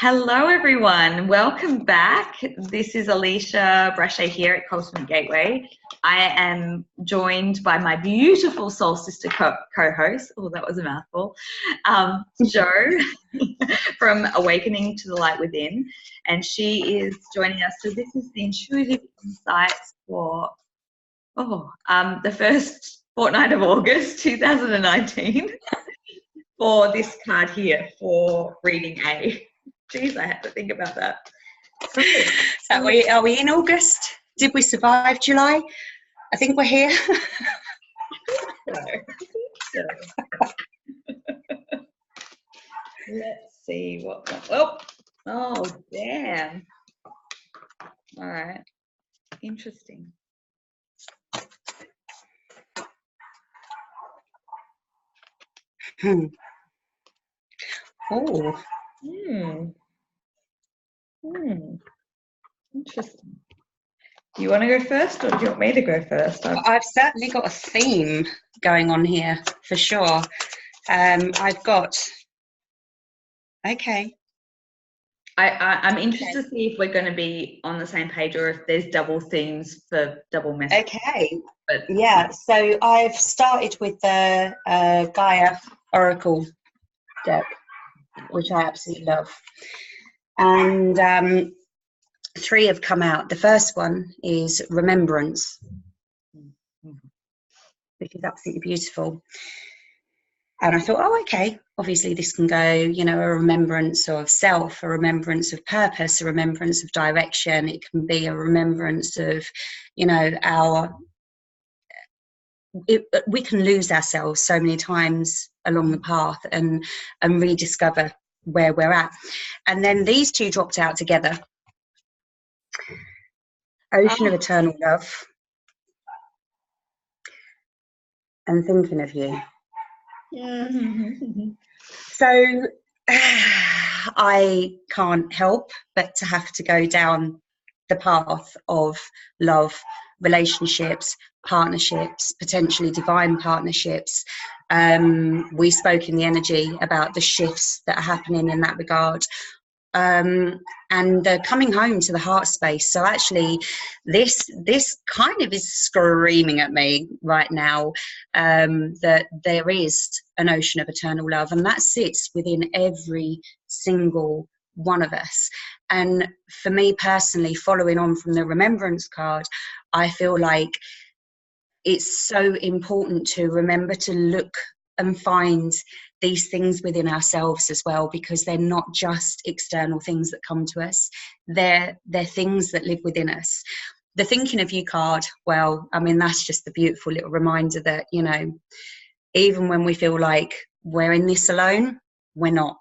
Hello everyone, welcome back. This is Alisha Brachet here at Cosmic Gateway. I am joined by my beautiful soul sister co-host, oh that was a mouthful, Jo from Awakening to the Light Within, and she is joining us. So this is the intuitive insights for the first fortnight of August 2019 for this card here for reading A. Jeez, I had to think about that. So are we in August? Did we survive July? I think we're here. Let's see what. Oh, damn. All right. Interesting. Oh. Interesting. Do you want to go first or do you want me to go first? I've certainly got a theme going on here for sure. I've got, okay. I'm interested to see if we're going to be on the same page or if there's double themes for double messages. Okay. But yeah, so I've started with the Gaia Oracle deck, which I absolutely love. And three have come out. The first one is Remembrance, which is absolutely beautiful. And I thought, oh, okay, obviously this can go, you know, a remembrance of self, a remembrance of purpose, a remembrance of direction. It can be a remembrance of, you know, we can lose ourselves so many times along the path and rediscover where we're at. And then these two dropped out together. Ocean of Eternal Love and Thinking of You. So I can't help but to have to go down the path of love, relationships, partnerships, potentially divine partnerships. We spoke in the energy about the shifts that are happening in that regard. And coming home to the heart space. So actually this kind of is screaming at me right now, that there is an ocean of eternal love, and that sits within every single one of us. And for me personally, following on from the remembrance card, I feel like it's so important to remember to look and find these things within ourselves as well, because they're not just external things that come to us, they're things that live within us. The Thinking of You card, well, I mean, that's just the beautiful little reminder that, you know, even when we feel like we're in this alone, we're not.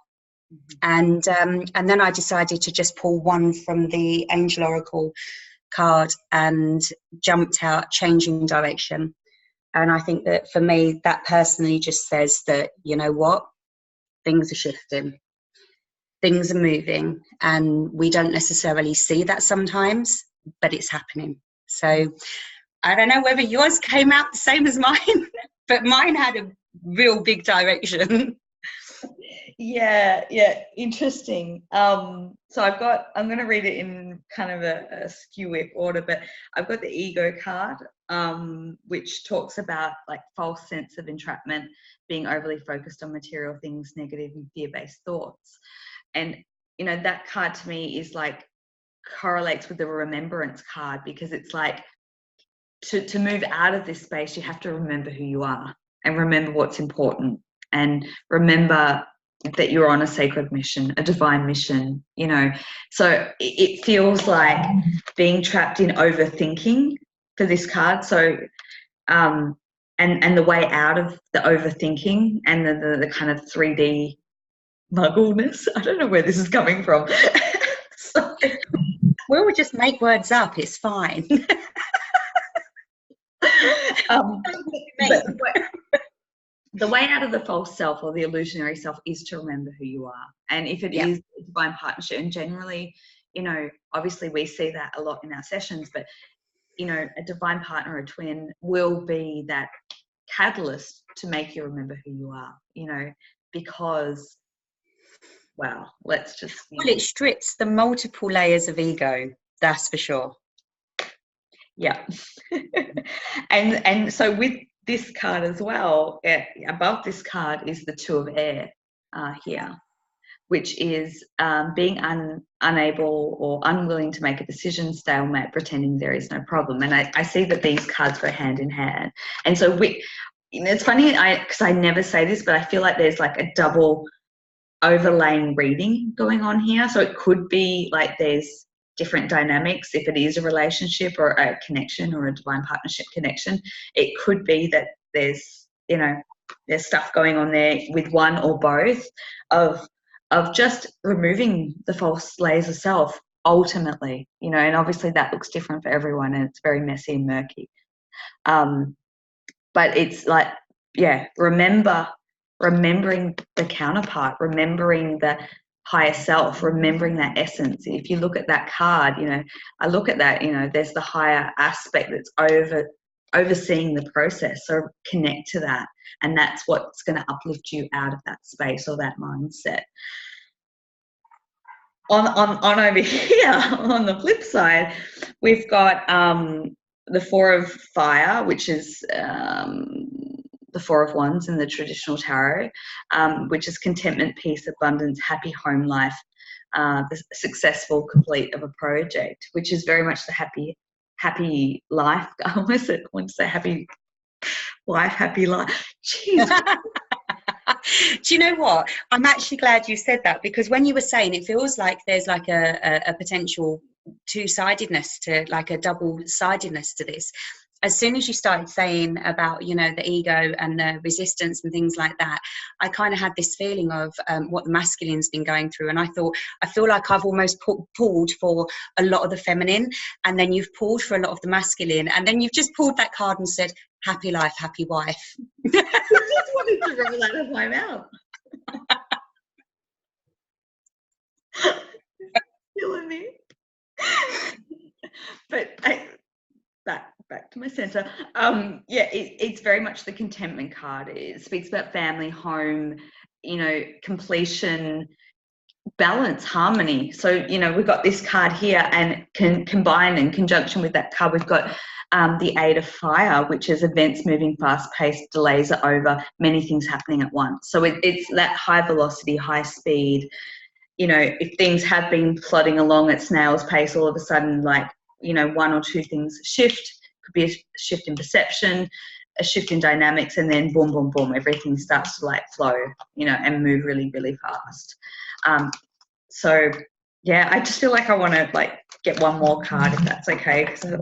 And then I decided to just pull one from the Angel Oracle card and jumped out Changing Direction. And I think that for me, that personally just says that, you know what, things are shifting, things are moving, and we don't necessarily see that sometimes, but it's happening. So I don't know whether yours came out the same as mine, but mine had a real big direction. Yeah, interesting. So I'm going to read it in kind of a skew whip order, but I've got the ego card, which talks about like false sense of entrapment, being overly focused on material things, negative and fear-based thoughts. And, you know, that card to me is like correlates with the remembrance card, because it's like to move out of this space, you have to remember who you are and remember what's important and remember that you're on a sacred mission, a divine mission, you know. So it feels like being trapped in overthinking for this card. So and the way out of the overthinking and the kind of 3D muggleness. I don't know where this is coming from. So, we'll just make words up, it's fine. The way out of the false self or the illusionary self is to remember who you are. And if it is a divine partnership, and generally, you know, obviously we see that a lot in our sessions, but, you know, a divine partner, a twin will be that catalyst to make you remember who you are, you know, because wow, let's just, Well, it strips the multiple layers of ego, that's for sure. yeah. and so with this card as well, above this card is the Two of Air here, which is being unable or unwilling to make a decision, stalemate, pretending there is no problem. And I see that these cards go hand in hand. And so it's funny, because I never say this, but I feel like there's like a double overlaying reading going on here. So it could be like there's different dynamics. If it is a relationship or a connection or a divine partnership connection, it could be that there's, you know, there's stuff going on there with one or both of just removing the false layers of self ultimately, you know, and obviously that looks different for everyone and it's very messy and murky. But it's like, yeah, remembering the counterpart, remembering the higher self, remembering that essence. If you look at that card, you know, I look at that, you know, there's the higher aspect that's overseeing the process. So connect to that, and that's what's going to uplift you out of that space or that mindset. On over here, on the flip side, we've got the Four of Fire, which is the Four of Wands in the traditional tarot, which is contentment, peace, abundance, happy home life, the successful complete of a project, which is very much the happy life. I almost want to say happy wife, happy life. Jeez. Do you know what? I'm actually glad you said that, because when you were saying, it feels like there's like a potential two-sidedness to, like a double-sidedness to this. As soon as you started saying about, you know, the ego and the resistance and things like that, I kind of had this feeling of what the masculine's been going through. And I thought, I feel like I've almost pulled for a lot of the feminine, and then you've pulled for a lot of the masculine, and then you've just pulled that card and said, happy life, happy wife. I just wanted to roll out of my mouth. Killing me. But back to my center. Yeah, it's very much the contentment card. It speaks about family, home, you know, completion, balance, harmony. So, you know, we've got this card here, and combined in conjunction with that card, we've got the Eight of Fire, which is events moving fast-paced, delays are over, many things happening at once. So it's that high velocity, high speed. You know, if things have been plodding along at snail's pace, all of a sudden, like, you know, one or two things shift. Could be a shift in perception, a shift in dynamics, and then boom, boom, boom, everything starts to like flow, you know, and move really, really fast. So yeah, I just feel like I want to like get one more card, if that's okay, because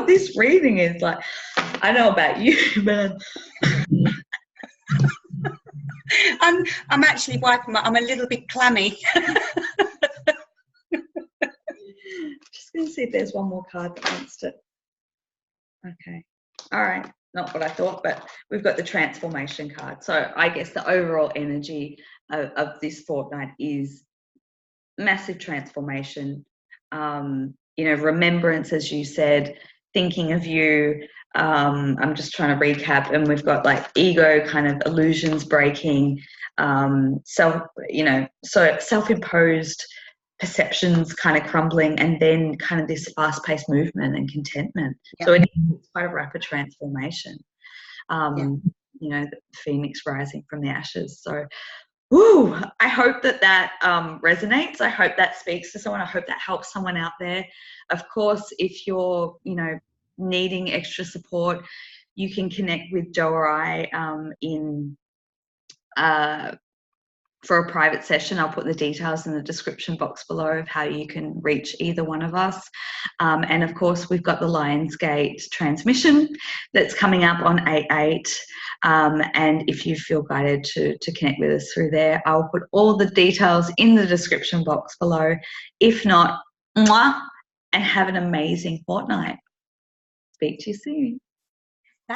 this reading is like, I know about you, man. I'm actually wiping I'm a little bit clammy. Just gonna see if there's one more card that wants to. Okay, all right, not what I thought, but we've got the transformation card. So I guess the overall energy of this fortnight is massive transformation, you know, remembrance, as you said, thinking of you. I'm just trying to recap, and we've got like ego kind of illusions breaking, self-imposed perceptions kind of crumbling, and then kind of this fast-paced movement and contentment. Yep. So it's quite a rapid transformation. You know, the phoenix rising from the ashes. So woo, I hope that resonates. I hope that speaks to someone. I hope that helps someone out there. Of course, if you're, you know, needing extra support, you can connect with Joe or I for a private session. I'll put the details in the description box below of how you can reach either one of us. And of course, we've got the Lionsgate transmission that's coming up on 8/8. And if you feel guided to connect with us through there, I'll put all the details in the description box below. If not, mwah, and have an amazing fortnight. Speak to you soon.